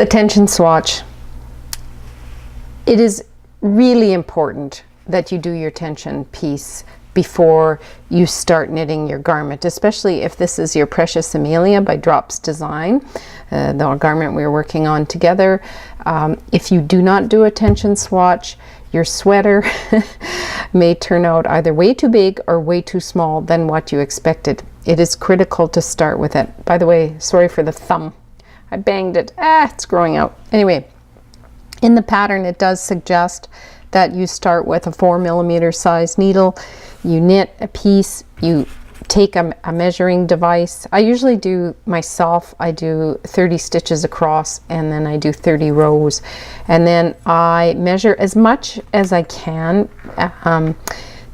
The tension swatch. It is really important that you do your tension piece before you start knitting your garment, especially if this is your Precious Amelia by Drops Design, the garment we're working on together. If you do not do a tension swatch, your sweater may turn out either way too big or way too small than what you expected. It is critical to start with it. By the way, sorry for the thumb. I banged it. It's growing out. Anyway, in the pattern it does suggest that you start with a 4mm size needle. You knit a piece, you take a measuring device. I usually do myself, I do 30 stitches across and then I do 30 rows. And then I measure as much as I can.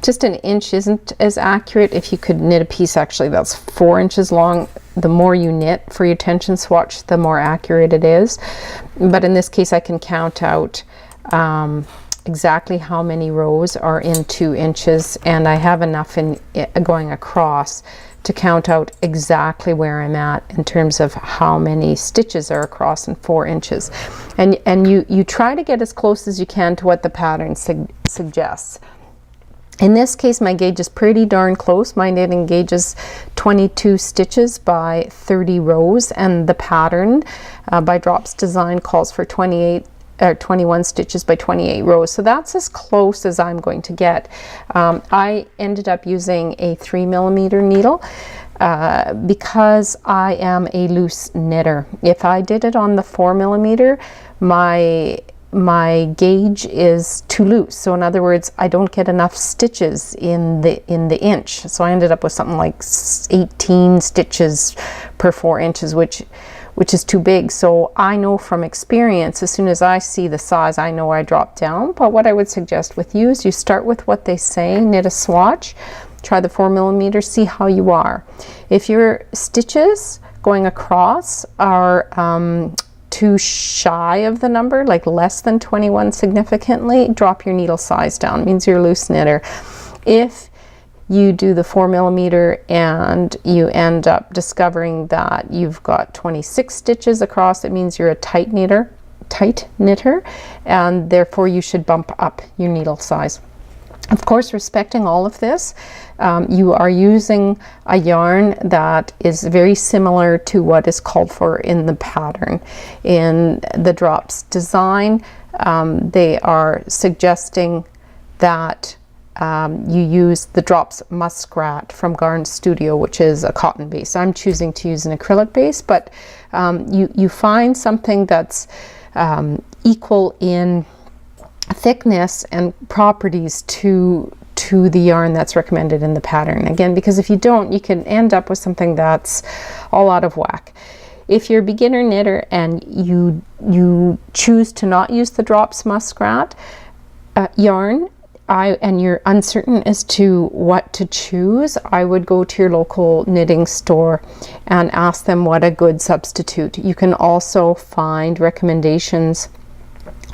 Just an inch isn't as accurate. If you could knit a piece actually that's 4 inches long, the more you knit for your tension swatch, the more accurate it is. But in this case I can count out exactly how many rows are in 2 inches, and I have enough in going across to count out exactly where I'm at in terms of how many stitches are across in 4 inches. And you try to get as close as you can to what the pattern suggests. In this case my gauge is pretty darn close. My knitting gauge is 22 stitches by 30 rows, and the pattern by Drops Design calls for 21 stitches by 28 rows. So that's as close as I'm going to get. I ended up using a 3mm needle because I am a loose knitter. If I did it on the 4mm, my gauge is too loose. So in other words, I don't get enough stitches in the inch. So I ended up with something like 18 stitches per 4 inches, which is too big. So I know from experience, as soon as I see the size, I know I drop down. But what I would suggest with you is you start with what they say, knit a swatch, try the 4mm, see how you are. If your stitches going across are too shy of the number, like less than 21 significantly, drop your needle size down. It means you're a loose knitter. If you do the 4mm and you end up discovering that you've got 26 stitches across, it means you're a tight knitter, and therefore you should bump up your needle size. Of course, respecting all of this, you are using a yarn that is very similar to what is called for in the pattern. In the Drops Design, they are suggesting that you use the Drops Muskrat from Garn Studio, which is a cotton base. I'm choosing to use an acrylic base, but you find something that's equal in thickness and properties to the yarn that's recommended in the pattern. Again, because if you don't, you can end up with something that's all out of whack. If you're a beginner knitter and you choose to not use the Drops Muskrat yarn, and you're uncertain as to what to choose, I would go to your local knitting store and ask them what a good substitute. You can also find recommendations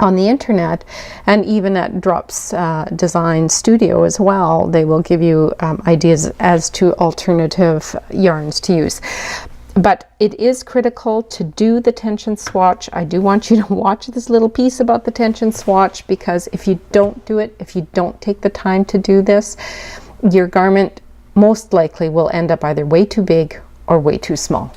on the internet, and even at Drops Design Studio as well. They will give you ideas as to alternative yarns to use. But it is critical to do the tension swatch. I do want you to watch this little piece about the tension swatch, because if you don't do it, if you don't take the time to do this, your garment most likely will end up either way too big or way too small.